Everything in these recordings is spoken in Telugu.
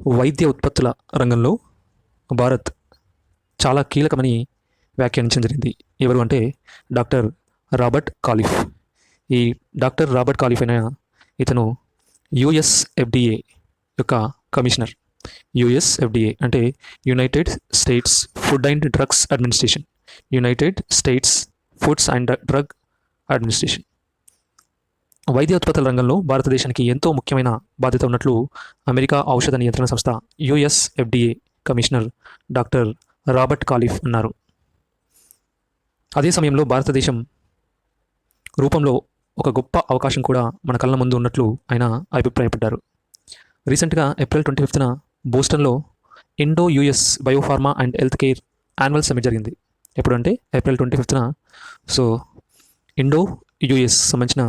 వైద్య ఉత్పత్తుల రంగంలో భారత్ చాలా కీలకమని వ్యాఖ్యానించడం జరిగింది. ఎవరు అంటే డాక్టర్ రాబర్ట్ కాలిఫ్. ఈ డాక్టర్ రాబర్ట్ కాలిఫ్ అయిన ఇతను యుఎస్ఎఫ్డిఏ యొక్క కమిషనర్. యుఎస్ఎఫ్డిఏ అంటే United states food and drugs administration. United states foods and drug administration. వైద్య ఉత్పత్తుల రంగంలో భారతదేశానికి ఎంతో ముఖ్యమైన బాధ్యత ఉన్నట్లు అమెరికా ఔషధ నియంత్రణ సంస్థ యుఎస్ఎఫ్డిఏ కమిషనర్ డాక్టర్ రాబర్ట్ కాలిఫ్ అన్నారు. అదే సమయంలో భారతదేశం రూపంలో ఒక గొప్ప అవకాశం కూడా మన కళ్ళ ముందు ఉన్నట్లు ఆయన అభిప్రాయపడ్డారు. రీసెంట్గా ఏప్రిల్ 25న బోస్టన్లో Indo US biopharma and health care annual summit జరిగింది. ఎప్పుడంటే ఏప్రిల్ 25న. సో ఇండో యుఎస్ సంబంధించిన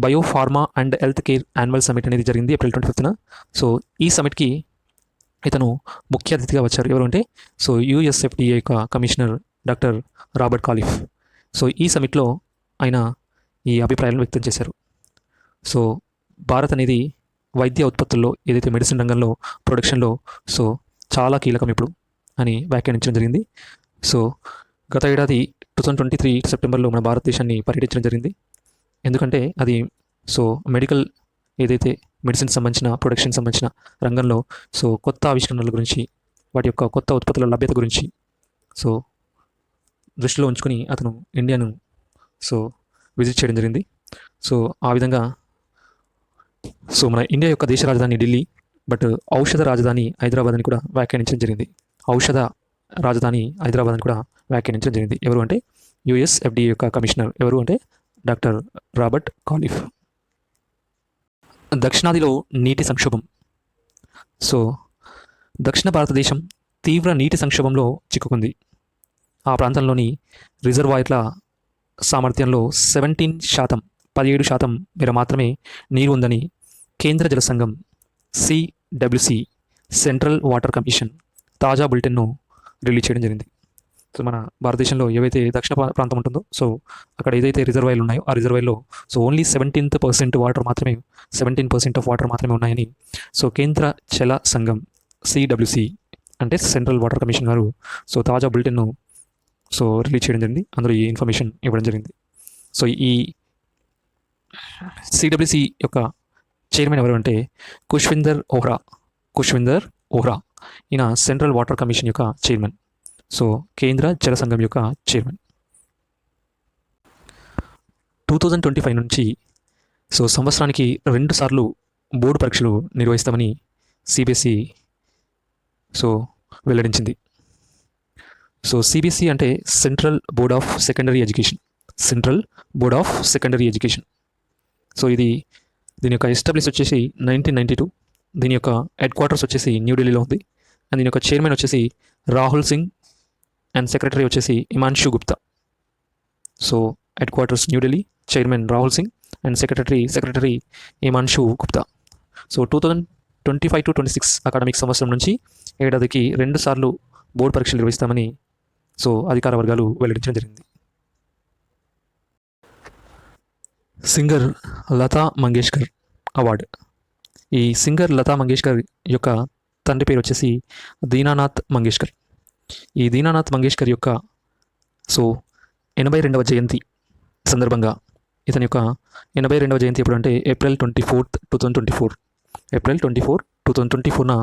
biopharma and health care annual summit అనేది జరిగింది ఏప్రిల్ 25న. సో ఈ సమిట్కి ఇతను ముఖ్య అతిథిగా వచ్చారు. ఎవరు అంటే సో యుఎస్ఎఫ్డిఏ యొక్క కమిషనర్ డాక్టర్ రాబర్ట్ కాలిఫ్. సో ఈ సమిట్లో ఆయన ఈ అభిప్రాయాలను వ్యక్తం చేశారు. సో భారత్ అనేది వైద్య ఉత్పత్తుల్లో ఏదైతే మెడిసిన్ రంగంలో ప్రొడక్షన్లో సో చాలా కీలకం ఇప్పుడు అని వ్యాఖ్యానించడం జరిగింది. సో గత ఏడాది 2023 సెప్టెంబర్లో మన భారతదేశాన్ని పర్యటించడం జరిగింది. ఎందుకంటే అది సో మెడికల్ ఏదైతే మెడిసిన్ సంబంధించిన ప్రొడక్షన్ సంబంధించిన రంగంలో సో కొత్త ఆవిష్కరణల గురించి వాటి యొక్క కొత్త ఉత్పత్తుల లభ్యత గురించి సో దృష్టిలో ఉంచుకొని అతను ఇండియాను సో విజిట్ చేయడం జరిగింది. సో ఆ విధంగా సో మన ఇండియా యొక్క దేశ రాజధాని ఢిల్లీ, బట్ ఔషధ రాజధాని హైదరాబాద్ అని కూడా వ్యాఖ్యానించడం జరిగింది. ఔషధ రాజధాని హైదరాబాద్ అని కూడా వ్యాఖ్యానించడం జరిగింది. ఎవరు అంటే యుఎస్ఎఫ్డిఏ యొక్క కమిషనర్. ఎవరు అంటే డాక్టర్ రాబర్ట్ కాలిఫ్. దక్షిణాదిలో నీటి సంక్షోభం. సో దక్షిణ భారతదేశం తీవ్ర నీటి సంక్షోభంలో చిక్కుకుంది. ఆ ప్రాంతంలోని రిజర్వాయర్ల సామర్థ్యంలో 17% మేర మాత్రమే నీరు ఉందని కేంద్ర జల సంఘం సిడబ్ల్యూసి సెంట్రల్ వాటర్ కమిషన్ తాజా బులెటిన్ను రిలీజ్ చేయడం జరిగింది. సో మన భారతదేశంలో ఏవైతే దక్షిణ ప్రాంతం ఉంటుందో సో అక్కడ ఏదైతే రిజర్వాయర్లు ఉన్నాయో ఆ రిజర్వాయర్లో సో ఓన్లీ 17% వాటర్ మాత్రమే 17% ఆఫ్ వాటర్ మాత్రమే ఉన్నాయని సో కేంద్ర జల సంఘం సిడబ్ల్యూసి అంటే సెంట్రల్ వాటర్ కమిషన్ గారు సో తాజా బులెటిన్ను సో రిలీజ్ చేయడం జరిగింది. అందులో ఈ ఇన్ఫర్మేషన్ ఇవ్వడం జరిగింది. సో ఈ సిడబ్ల్యూసి యొక్క చైర్మన్ ఎవరు అంటే కుష్విందర్ ఓహ్రా. ఈయన సెంట్రల్ వాటర్ కమిషన్ యొక్క చైర్మన్. సో కేంద్ర జల సంఘం యొక్క చైర్మన్. 2025 నుంచి సో సంవత్సరానికి 2 సార్లు బోర్డు పరీక్షలు నిర్వహిస్తామని సిబిఎస్ఈ సో వెల్లడించింది. సో సిబిఎస్ఈ అంటే central board of secondary education. So దీని యొక్క ఎస్టాబ్లిష్ వచ్చేసి 1992. దీని యొక్క హెడ్ క్వార్టర్స్ వచ్చేసి న్యూఢిల్లీలో ఉంది. అండ్ దీని యొక్క చైర్మన్ వచ్చేసి రాహుల్ సింగ్ అండ్ సెక్రటరీ వచ్చేసి Himanshu Gupta. So head quarters New Delhi, chairman Rahul Singh and secretary Himanshu Gupta. So 2025-26 academic సంవత్సరం నుంచి ఏడాదికి 2 సార్లు బోర్డు పరీక్షలు నిర్వహిస్తామని సో అధికార వర్గాలు వెల్లడించడం జరిగింది. Singer Lata Mangeshkar award. ఈ సింగర్ లతా మంగేష్కర్ యొక్క తండ్రి పేరు వచ్చేసి దీనానాథ్ మంగేష్కర్. ఈ దీనానాథ్ మంగేష్కర్ యొక్క సో 82వ జయంతి సందర్భంగా ఇతని యొక్క 82వ జయంతి ఎప్పుడు అంటే ఏప్రిల్ 24, 2024న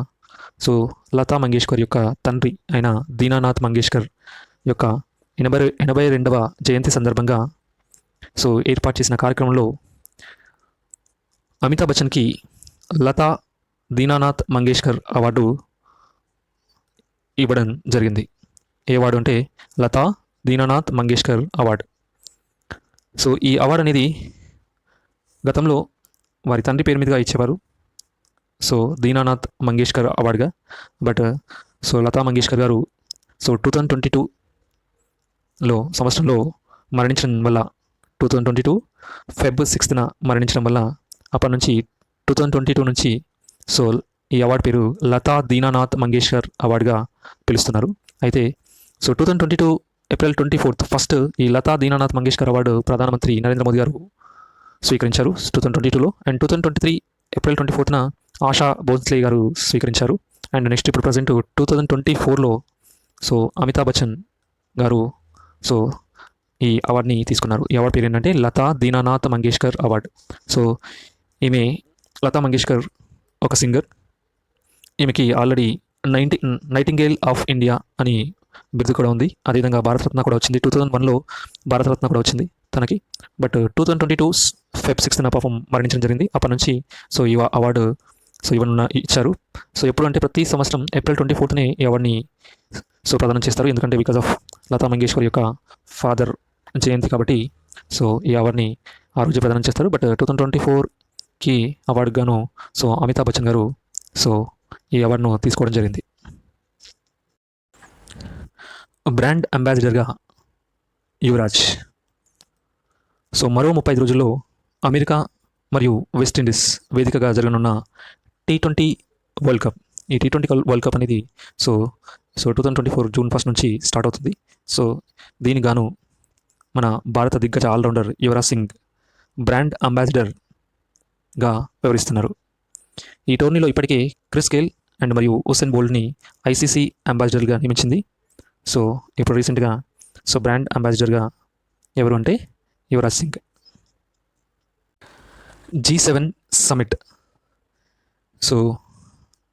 సో లతా మంగేష్కర్ యొక్క తండ్రి అయిన దీనానాథ్ మంగేష్కర్ యొక్క 82వ జయంతి సందర్భంగా సో ఏర్పాటు చేసిన కార్యక్రమంలో అమితాబ్ బచ్చన్కి లతా దీనానాథ్ మంగేష్కర్ అవార్డు ఇవ్వడం జరిగింది. ఏ అవార్డు అంటే లతా దీనానాథ్ మంగేష్కర్ అవార్డు. సో ఈ అవార్డు అనేది గతంలో వారి తండ్రి పేరు మీదుగా ఇచ్చేవారు, సో దీనానాథ్ మంగేష్కర్ అవార్డుగా. బట్ సో లతా మంగేష్కర్ గారు సో 2022 సంవత్సరంలో మరణించడం వల్ల 2022 ఫెబ్రవరి 6న మరణించడం వల్ల అప్పటి నుంచి 2022 నుంచి సో ఈ అవార్డు పేరు లతా దీనానాథ్ మంగేష్కర్ అవార్డుగా పిలుస్తున్నారు. అయితే సో 2022 ఏప్రిల్ 24 ఫస్ట్ ఈ లతా దీనానాథ్ మంగేష్కర్ అవార్డు ప్రధానమంత్రి నరేంద్ర మోదీ గారు స్వీకరించారు 2022లో. అండ్ 2023 ఏప్రిల్ 24న ఆశా భోన్స్లే గారు స్వీకరించారు. అండ్ నెక్స్ట్ ఇప్పుడు ప్రజెంట్ 2024లో సో అమితాబ్ బచ్చన్ గారు సో ఈ అవార్డుని తీసుకున్నారు. ఈ అవార్డు పేరు ఏంటంటే లతా దీనానాథ్ మంగేష్కర్ అవార్డ్. సో ఈమె లతా మంగేష్కర్ ఒక సింగర్. ఈమెకి ఆల్రెడీ నైటింగేల్ ఆఫ్ ఇండియా అని బిరుదు కూడా ఉంది. అదేవిధంగా భారతరత్న కూడా వచ్చింది. 2001లో భారతరత్న కూడా వచ్చింది తనకి. బట్ 2022 ఫెబ్ 6న పాపం మరణించడం జరిగింది. అప్పటి నుంచి సో ఈ అవార్డు సో ఇవన్న ఇచ్చారు. సో ఎప్పుడు అంటే ప్రతి సంవత్సరం ఏప్రిల్ 24నే ఈ అవార్డుని సో ప్రదానం చేస్తారు. ఎందుకంటే బికాజ్ ఆఫ్ లతా మంగేష్కర్ యొక్క ఫాదర్ జయంతి కాబట్టి సో ఈ అవార్డుని ఆ రోజు ప్రదానం చేస్తారు. బట్ 2024కి అవార్డు గాను సో అమితాబ్ బచ్చన్ గారు సో ఈ అవార్డును తీసుకోవడం జరిగింది. బ్రాండ్ అంబాసిడర్గా యువరాజ్. సో మరో 35 రోజుల్లో అమెరికా మరియు వెస్టిండీస్ వేదికగా జరగనున్న T20 వరల్డ్ కప్. ఈ T20 వరల్డ్ కప్ అనేది సో 2024 జూన్ 1 నుంచి స్టార్ట్ అవుతుంది. సో దీనికి గాను మన భారత దిగ్గజ ఆల్రౌండర్ యువరాజ్ సింగ్ బ్రాండ్ అంబాసిడర్గా వ్యవహరిస్తున్నారు. ఈ టోర్నీలో ఇప్పటికే క్రిస్ గేల్ అండ్ మరియు ఉసేన్ బోల్ట్ని ఐసీసీ అంబాసిడర్గా నియమించింది. సో ఇప్పుడు రీసెంట్గా సో బ్రాండ్ అంబాసిడర్గా ఎవరు అంటే Yuvraj Singh. G7 summit. So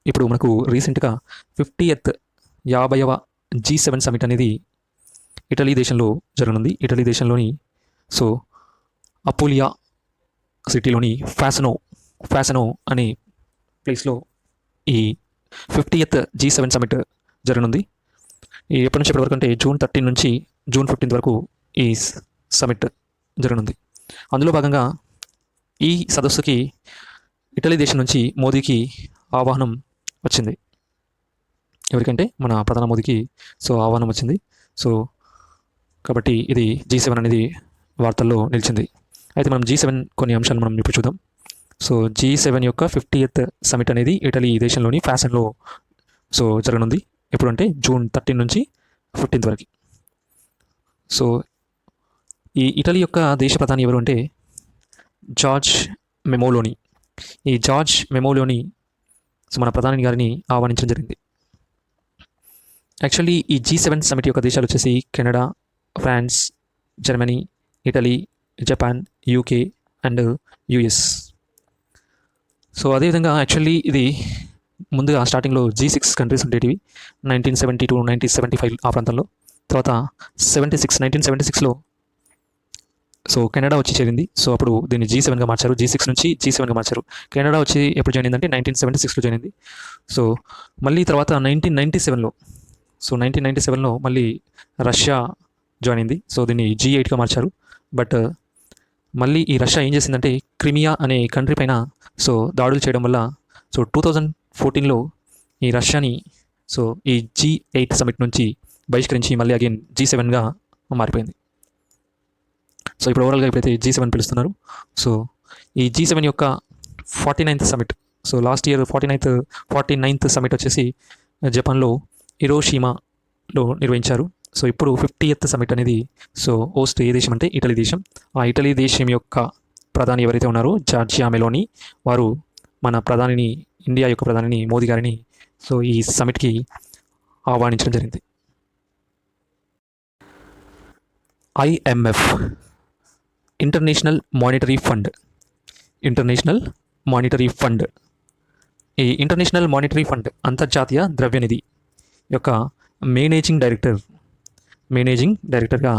ఇప్పుడు మనకు రీసెంట్గా 50వ G7 సమిట్ అనేది ఇటలీ దేశంలో జరగనుంది. ఇటలీ దేశంలోని సో అపోలియా సిటీలోని ఫ్యాసనో అనే ప్లేస్లో ఈ 50th G7 సమిట్ జరగనుంది. ఈ ఎప్పటి నుంచి ఎప్పటి వరకు అంటే జూన్ 13 నుంచి జూన్ 15 వరకు ఈ సమిట్ జరగనుంది. అందులో భాగంగా ఈ సదస్సుకి ఇటలీ దేశం నుంచి మోదీకి ఆహ్వానం వచ్చింది. ఎవరికంటే మన ప్రధాని మోదీకి సో ఆహ్వానం వచ్చింది. సో కాబట్టి ఇది G7 అనేది వార్తల్లో నిలిచింది. అయితే మనం G7 కొన్ని అంశాలు మనం ఇప్పుడు చూద్దాం. సో G7 యొక్క 50th సమిట్ అనేది ఇటలీ దేశంలోని ఫ్యాషన్లో సో జరగనుంది. ఎప్పుడంటే జూన్ 13 నుంచి 15 వరకు. సో ఈ ఇటలీ యొక్క దేశ ప్రధాని ఎవరు అంటే జార్జ్ మెమోలోని. ఈ జార్జ్ మెమోలోని సో మన ప్రధాని గారిని ఆహ్వానించడం జరిగింది. యాక్చువల్లీ ఈ G7 సమిట్ యొక్క దేశాలు వచ్చేసి Canada, France, Germany, Italy, Japan, UK and US. So అదేవిధంగా యాక్చువల్లీ ఇది ముందుగా స్టార్టింగ్లో G6 కంట్రీస్ ఉండేటివి 1972 1975 ఆ ప్రాంతంలో. తర్వాత 1976లో సో కెనడా వచ్చి చేరింది. సో అప్పుడు దీన్ని G7గా మార్చారు. G6 నుంచి G7గా మార్చారు. కెనడా వచ్చి ఎప్పుడు జాయిన్ అయిందంటే 1976లో జాయిన్ అయింది. సో మళ్ళీ తర్వాత 1997లో మళ్ళీ రష్యా జాయిన్ అయింది. సో దీన్ని G8గా మార్చారు. బట్ మళ్ళీ ఈ రష్యా ఏం చేసిందంటే క్రిమియా అనే కంట్రీ పైన సో దాడులు చేయడం వల్ల సో 2014లో ఈ రష్యాని సో ఈ G8 సమిట్ నుంచి బహిష్కరించి మళ్ళీ అగైన్ G7గా మారిపోయింది. సో ఇప్పుడు ఓవరాల్గా ఇప్పుడైతే G7 పిలుస్తున్నారు. సో ఈ G7 యొక్క 49th summit. So last year 49th summit వచ్చేసి జపాన్లో హిరోషిమాలో నిర్వహించారు. సో ఇప్పుడు 50th సమిట్ అనేది సో హోస్ట్ ఏ దేశం అంటే ఇటలీ దేశం. ఆ ఇటలీ దేశం యొక్క ప్రధాని ఎవరైతే ఉన్నారో జార్జియా మెలోని, వారు మన ప్రధానిని, ఇండియా యొక్క ప్రధానిని మోదీ గారిని సో ఈ సమిట్కి ఆహ్వానించడం జరిగింది. IMF international monetary fund. ఈ ఇంటర్నేషనల్ మానిటరీ ఫండ్ అంతర్జాతీయ ద్రవ్యనిధి యొక్క మేనేజింగ్ డైరెక్టర్గా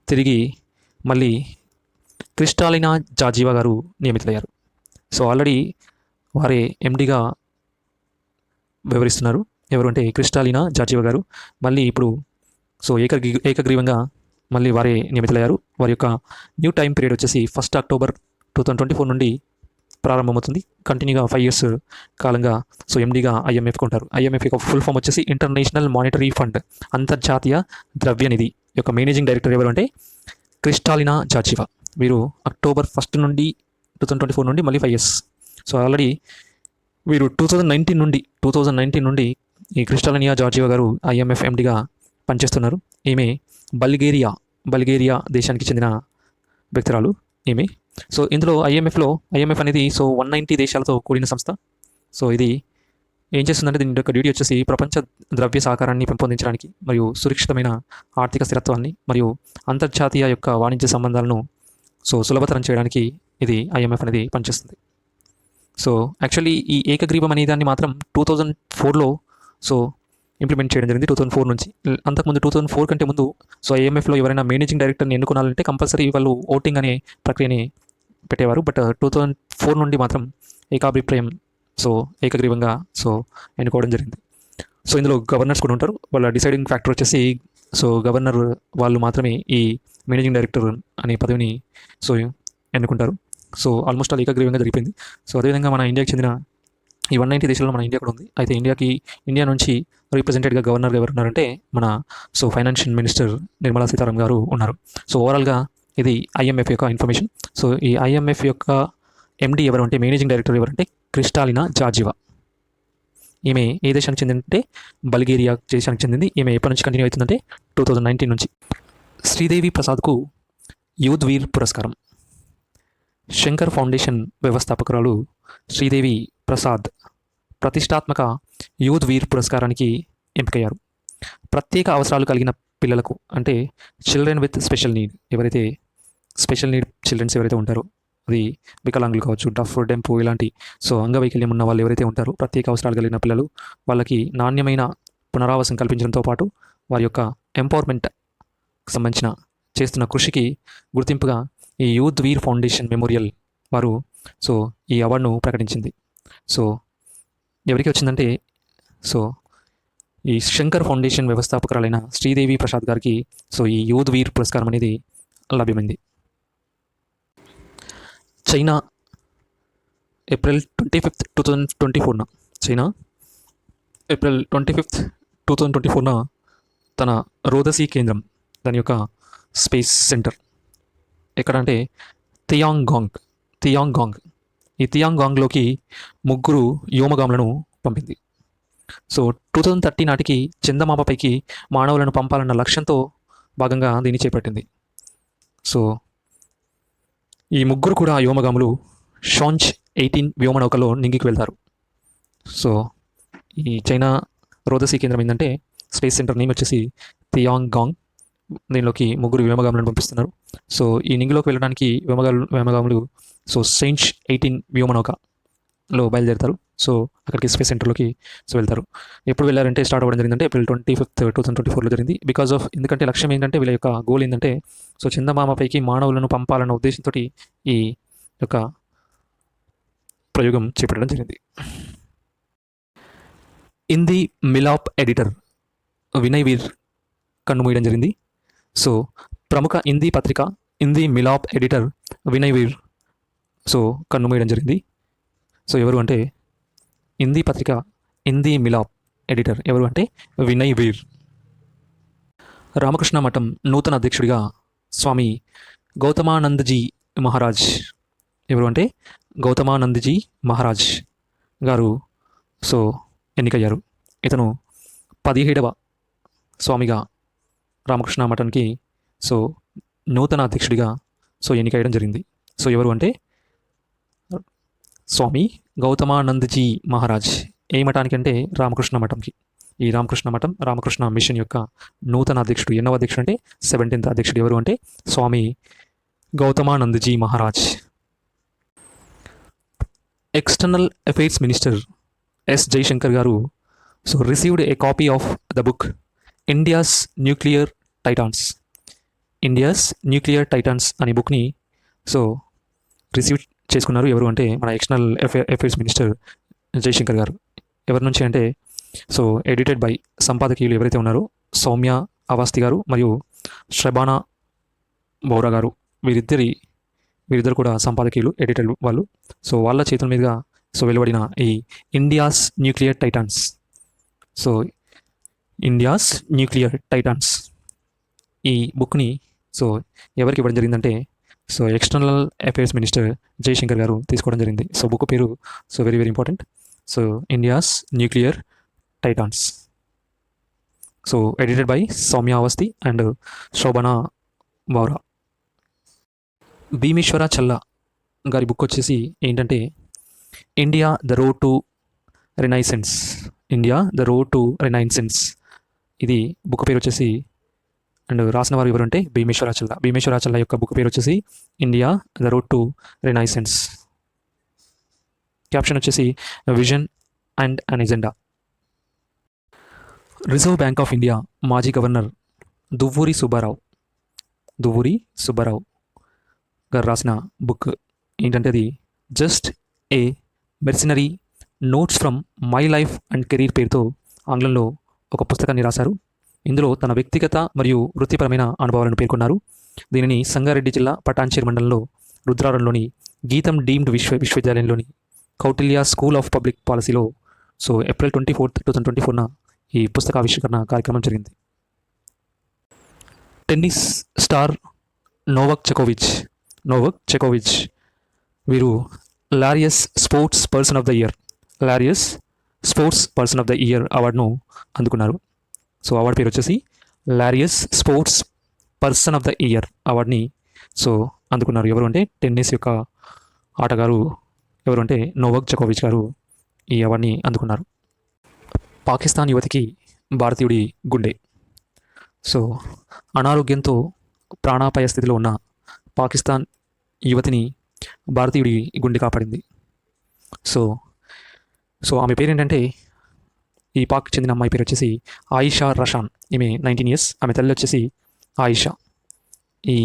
తిరిగి మళ్ళీ క్రిస్టాలినా జార్జివా గారు నియమితులయ్యారు. సో ఆల్రెడీ వారే ఎండిగా వ్యవహరిస్తున్నారు. ఎవరు అంటే క్రిస్టాలినా జార్జివా గారు. మళ్ళీ ఇప్పుడు సో ఏకగ్రీవంగా మళ్ళీ వారే నియమితులయ్యారు. వారి యొక్క న్యూ టైం పీరియడ్ వచ్చేసి 1 అక్టోబర్ 2024 నుండి ప్రారంభమవుతుంది. కంటిన్యూగా 5 years కాలంగా సో ఎండిగా IMFకి ఉంటారు. IMF యొక్క ఫుల్ ఫామ్ వచ్చేసి ఇంటర్నేషనల్ మానిటరీ ఫండ్, అంతర్జాతీయ ద్రవ్యనిధి యొక్క మేనేజింగ్ డైరెక్టర్ ఎవరు అంటే క్రిస్టాలినా జార్జివా. వీరు అక్టోబర్ 1 నుండి 2024 నుండి మళ్ళీ 5 years. సో ఆల్రెడీ వీరు 2019 నుండి ఈ క్రిస్టాలినా జార్జివా గారు IMF ఎండిగా పనిచేస్తున్నారు. ఈమె బల్గేరియా దేశానికి చెందిన వ్యక్తురాలు ఈమె. సో ఇందులో IMF అనేది సో 190 దేశాలతో కూడిన సంస్థ. సో ఇది ఏం చేస్తుందంటే దీని యొక్క డ్యూటీ వచ్చేసి ప్రపంచ ద్రవ్య సహకారాన్ని పెంపొందించడానికి మరియు సురక్షితమైన ఆర్థిక స్థిరత్వాన్ని మరియు అంతర్జాతీయ యొక్క వాణిజ్య సంబంధాలను సులభతరం చేయడానికి ఇది ఐఎంఎఫ్ అనేది పనిచేస్తుంది. సో యాక్చువల్లీ ఈ ఏకగ్రీవం అనే దాన్ని మాత్రం 2004లో ఇంప్లిమెంట్ చేయడం జరిగింది. 2004 నుంచి. అంతకుముందు 2004 కంటే ముందు ఐఎంఎఫ్లో ఎవరైనా మేనేజింగ్ డైరెక్టర్ని ఎన్నుకోవాలంటే కంపల్సరీ వాళ్ళు ఓటింగ్ అనే ప్రక్రియని పెట్టేవారు. బట్ 2004 నుండి మాత్రం ఏకాభిప్రాయం ఏకగ్రీవంగా ఎన్నుకోవడం జరిగింది. ఇందులో గవర్నర్స్ కూడా ఉంటారు. వాళ్ళ డిసైడింగ్ ఫ్యాక్టర్ వచ్చేసి గవర్నర్ వాళ్ళు మాత్రమే ఈ మేనేజింగ్ డైరెక్టర్ అనే పదవిని ఎన్నుకుంటారు. ఆల్మోస్ట్ ఆల్ ఏకగ్రీవంగా జరిగిపోయింది. అదేవిధంగా మన ఇండియాకి చెందిన ఈ 190 దేశాల్లో మన ఇండియా కూడా ఉంది. అయితే ఇండియా నుంచి రిప్రజెంటెడ్గా గవర్నర్గా ఎవరు ఉన్నారంటే మన ఫైనాన్షియల్ మినిస్టర్ నిర్మలా సీతారామన్ గారు ఉన్నారు. ఓవరాల్గా ఇది ఐఎంఎఫ్ యొక్క ఇన్ఫర్మేషన్. ఈ ఐఎంఎఫ్ యొక్క ఎండి ఎవరు అంటే మేనేజింగ్ డైరెక్టర్ ఎవరంటే క్రిస్టాలినా జార్జివా. ఈమె ఏ దేశానికి చెందిందంటే బల్గేరియా దేశానికి చెందింది. ఈమె ఎప్పటి నుంచి కంటిన్యూ అవుతుందంటే 2019 నుంచి. శ్రీదేవి ప్రసాద్కు యూత్ వీర్ పురస్కారం. శంకర్ ఫౌండేషన్ వ్యవస్థాపకురాలు శ్రీదేవి ప్రసాద్ ప్రతిష్టాత్మక యూత్ వీర్ పురస్కారానికి ఎంపికయ్యారు. ప్రత్యేక అవసరాలు కలిగిన పిల్లలకు అంటే చిల్డ్రన్ విత్ స్పెషల్ నీడ్, ఎవరైతే స్పెషల్ నీడ్ చిల్డ్రన్స్ ఎవరైతే ఉంటారో, అది వికలాంగులు కావచ్చు, డఫ్, డెంపు ఇలాంటి అంగవైకల్యం ఉన్న వాళ్ళు ఎవరైతే ఉంటారో, ప్రత్యేక అవసరాలు కలిగిన పిల్లలు, వాళ్ళకి నాణ్యమైన పునరావాసం కల్పించడంతో పాటు వారి యొక్క ఎంపవర్మెంట్ సంబంధించిన చేస్తున్న కృషికి గుర్తింపుగా ఈ యూత్ వీర్ ఫౌండేషన్ మెమోరియల్ వారు ఈ అవార్డును ప్రకటించింది. ఎవరికి వచ్చిందంటే ఈ శంకర్ ఫౌండేషన్ వ్యవస్థాపకురాలైన శ్రీదేవి ప్రసాద్ గారికి ఈ యూత్ వీర్ పురస్కారం అనేది లభ్యమైంది. చైనా ఏప్రిల్ 25, 2024 చైనా ఏప్రిల్ 25, 2024 తన రోదసీ కేంద్రం, దాని యొక్క స్పేస్ సెంటర్ ఎక్కడంటే తియాంగాంగ్. ఈ తియాంగాంగ్లోకి 3 వ్యోమగాములను పంపింది. 2030 నాటికి చందమామపైకి మానవులను పంపాలన్న లక్ష్యంతో భాగంగా దీన్ని చేపట్టింది. ఈ 3 కూడా వ్యోమగాములు షాంచ్ 18 వ్యోమనౌకలో నింగికి వెళ్తారు. ఈ చైనా రోదసీ కేంద్రం ఏంటంటే స్పేస్ సెంటర్ నేమ్ వచ్చేసి తియాంగాంగ్. దీనిలోకి 3 వ్యోమగాములను పంపిస్తున్నారు. ఈ నింగిలోకి వెళ్ళడానికి వ్యోమగాములు షాంచ్ 18 వ్యోమనౌకలో బయలుదేరుతారు. అక్కడికి స్పేస్ సెంటర్లోకి వెళ్తారు. ఎప్పుడు వెళ్ళారంటే స్టార్ట్ అవ్వడం జరిగిందంటే ఏప్రిల్ 25, 2024లో జరిగింది. ఎందుకంటే లక్ష్యం ఏంటంటే వీళ్ళ యొక్క గోల్ ఏంటంటే చందమామపైకి మానవులను పంపాలన్న ఉద్దేశంతో ఈ యొక్క ప్రయోగం చేపట్టడం జరిగింది. హిందీ మిలాప్ ఎడిటర్ వినయ్ వీర్ కన్నుమూయడం జరిగింది. ప్రముఖ హిందీ పత్రిక హిందీ మిలాప్ ఎడిటర్ వినయ్ వీర్ కన్నుమూయడం జరిగింది. ఎవరు అంటే హిందీ పత్రిక హిందీ మిలాప్ ఎడిటర్ ఎవరు అంటే వినయ్ వీర్. రామకృష్ణ మఠం నూతన అధ్యక్షుడిగా స్వామి గౌతమానందజీ మహారాజ్ ఎవరు అంటే గౌతమానందజీ మహారాజ్ గారు ఎన్నికయ్యారు. ఇతను 17వ స్వామిగా రామకృష్ణ మఠానికి నూతన అధ్యక్షుడిగా ఎన్నికయ్యడం జరిగింది. ఎవరు అంటే స్వామి గౌతమానందజీ మహారాజ్. ఏ మఠానికి అంటే రామకృష్ణ మఠంకి. ఈ రామకృష్ణ మఠం రామకృష్ణ మిషన్ యొక్క నూతన అధ్యక్షుడు, ఎన్నవ అధ్యక్షుడు అంటే 17th అధ్యక్షుడు ఎవరు అంటే Swami Gautamanandaji Maharaj. External affairs minister S Jaishankar గారు received a copy of the book India's nuclear titans అనే బుక్ని రిసీవ్ చేసుకున్నారు. ఎవరు అంటే మన ఎక్స్టర్నల్ అఫైర్స్ మినిస్టర్ జైశంకర్ గారు. ఎవరి నుంచి అంటే ఎడిటెడ్ బై సంపాదకీయులు ఎవరైతే ఉన్నారో సౌమ్య అవస్థి గారు మరియు శ్రబానా బౌరా గారు, వీరిద్దరు కూడా సంపాదకీయులు, ఎడిటర్ వాళ్ళు. వాళ్ళ చేతుల మీదుగా వెలువడిన ఈ ఇండియాస్ న్యూక్లియర్ టైటాన్స్ ఈ బుక్ని ఎవరికి ఇవ్వడం జరిగిందంటే ఎక్స్టర్నల్ అఫైర్స్ మినిస్టర్ జైశంకర్ గారు తీసుకోవడం జరిగింది. బుక్ పేరు very very important. India's nuclear titans. Edited by Saumya Awasthi and Shobhana Bowra. Bhimeshwara Challa గారి బుక్ వచ్చేసి ఏంటంటే India the road to renaissance, India the road to renaissance. ఇది బుక్ పేరు వచ్చేసి, అండ్ రాసిన వారు ఎవరు అంటే భీమేశ్వరాచల్ల. భీమేశ్వరాచల్ల యొక్క బుక్ పేరు వచ్చేసి India the road to renaissance. Caption వచ్చేసి vision and an agenda. Reserve Bank of India మాజీ గవర్నర్ దువ్వూరి సుబ్బారావు గారు రాసిన బుక్ ఏంటంటే అది just a mercenary notes from my life and career పేరుతో ఆంగ్లంలో ఒక పుస్తకాన్ని రాశారు. ఇందులో తన వ్యక్తిగత మరియు వృత్తిపరమైన అనుభవాలను పేర్కొన్నారు. దీనిని సంగారెడ్డి జిల్లా పటాన్చేరు మండలంలో రుద్రారంలోని గీతం డీమ్డ్ విశ్వవిద్యాలయంలోని కౌటిల్య స్కూల్ ఆఫ్ పబ్లిక్ పాలసీలో ఏప్రిల్ 24, 2024 ఈ పుస్తక ఆవిష్కరణ కార్యక్రమం జరిగింది. టెన్నిస్ స్టార్ నోవాక్ జకోవిచ్ వీరు లారియస్ sports person of the year అవార్డును అందుకున్నారు. అవార్డు పేరు వచ్చేసి లారియస్ sports person of the year అవార్డుని అందుకున్నారు. ఎవరు అంటే టెన్నిస్ యొక్క ఆటగారు ఎవరు అంటే నోవాక్ జకోవిచ్ గారు ఈ అవార్డుని అందుకున్నారు. పాకిస్తాన్ యువతికి భారతీయుడి గుండె. అనారోగ్యంతో ప్రాణాపాయ స్థితిలో ఉన్న పాకిస్తాన్ యువతిని భారతీయుడి గుండె కాపాడింది. ఆమె పేరు ఏంటంటే, ఈ పాక్ చెందిన అమ్మాయి పేరు వచ్చేసి ఆయిషా రషాన్. ఈమె 19 years. ఆమె తల్లి వచ్చేసి ఆయిషా. ఈ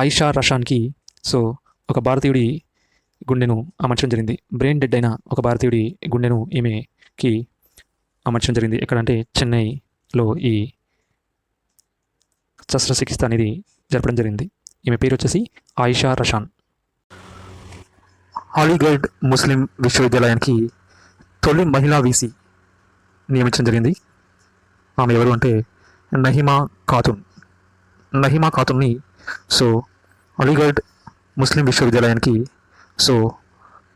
ఆయిషా రషాన్కి ఒక భారతీయుడి గుండెను అమర్చడం జరిగింది. బ్రెయిన్ డెడ్ అయిన ఒక భారతీయుడి గుండెను ఈమెకి అమర్చడం జరిగింది. ఎక్కడంటే చెన్నైలో ఈ శస్త్రచికిత్స అనేది జరపడం జరిగింది. ఈమె పేరు వచ్చేసి ఆయిషా రషాన్. అలీగఢ్ ముస్లిం విశ్వవిద్యాలయానికి తొలి మహిళా వీసీ నియమించడం జరిగింది. ఆమె ఎవరు అంటే నహిమా ఖాతున్ని అలీగఢ్ ముస్లిం విశ్వవిద్యాలయానికి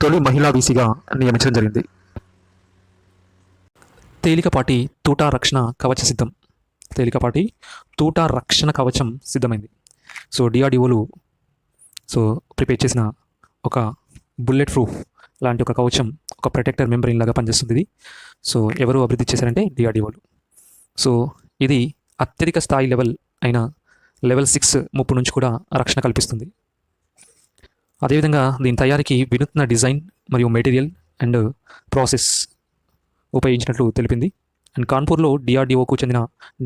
తొలి మహిళా వీసీగా నియమించడం జరిగింది. తేలికపాటి తూటా రక్షణ కవచం సిద్ధమైంది. డిఆర్డిఓలు ప్రిపేర్ చేసిన ఒక బుల్లెట్ ప్రూఫ్ లాంటి ఒక కవచం, ఒక ప్రొటెక్టర్ మెంబ్రెయిన్ లాగా పనిచేస్తుంది ఇది. ఎవరు అభివృద్ధి చేశారంటే డిఆర్డిఓలు. ఇది అత్యధిక స్థాయి లెవెల్ అయిన లెవెల్ 6 ముప్పు నుంచి కూడా రక్షణ కల్పిస్తుంది. అదేవిధంగా దీని తయారీకి వినూత్న డిజైన్ మరియు మెటీరియల్ అండ్ ప్రాసెస్ ఉపయోగించినట్లు తెలిపింది. అండ్ కాన్పూర్లో డిఆర్డిఓకు చెందిన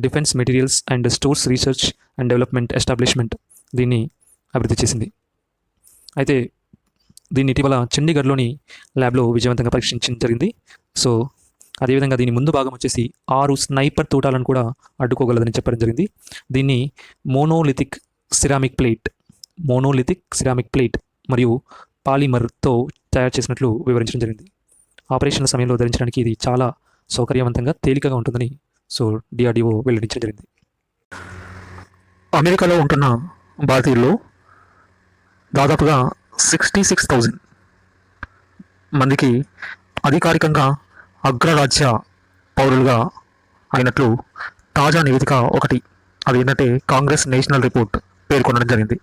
defence materials and stores research and development establishment దీన్ని అభివృద్ధి చేసింది. అయితే దీన్ని ఇటీవల చండీగఢ్లోని ల్యాబ్లో విజయవంతంగా పరీక్షించడం జరిగింది. అదేవిధంగా దీని ముందు భాగం వచ్చేసి 6 స్నైపర్ తూటాలను కూడా అడ్డుకోగలదని చెప్పడం జరిగింది. దీన్ని మోనోలిథిక్ సిరామిక్ ప్లేట్ మరియు పాలిమర్తో తయారు చేసినట్లు వివరించడం జరిగింది. ఆపరేషన్ల సమయంలో ధరించడానికి ఇది చాలా సౌకర్యవంతంగా తేలికగా ఉంటుందని డిఆర్డిఓ వెల్లడించడం జరిగింది. అమెరికాలో ఉంటున్న భారతీయుల్లో దాదాపుగా 66,000 మందికి అధికారికంగా అగ్రరాజ్య పౌరులుగా అయినట్లు తాజా నివేదిక ఒకటి, అది ఏంటంటే కాంగ్రెస్ నేషనల్ రిపోర్ట్ పేర్కొనడం జరిగింది.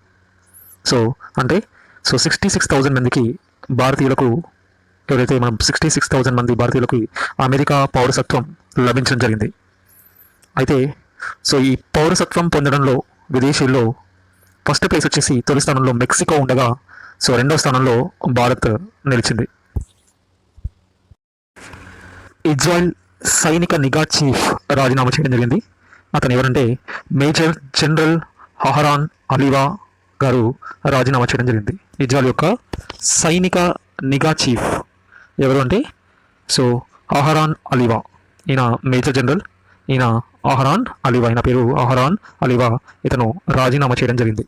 అంటే 66,000 మందికి భారతీయులకు, ఎవరైతే మనం 66,000 మంది భారతీయులకు అమెరికా పౌరసత్వం లభించడం జరిగింది. అయితే ఈ పౌరసత్వం పొందడంలో విదేశీయుల్లో ఫస్ట్ ప్లేస్ వచ్చేసి తొలి స్థానంలో మెక్సికో ఉండగా రెండవ స్థానంలో భారత్ నిలిచింది. ఇజ్రాయెల్ సైనిక నిఘా చీఫ్ రాజీనామా చేయడం జరిగింది. అతను ఎవరంటే మేజర్ జనరల్ అహరాన్ అలీవా గారు రాజీనామా చేయడం జరిగింది. ఇజ్రాయెల్ యొక్క సైనిక నిఘా చీఫ్ ఎవరు అంటే అహరాన్ అలీవా. ఈయన మేజర్ జనరల్, ఈయన అహరాన్ అలీవా, ఈయన పేరు అహరాన్ అలీవా. ఇతను రాజీనామా చేయడం జరిగింది.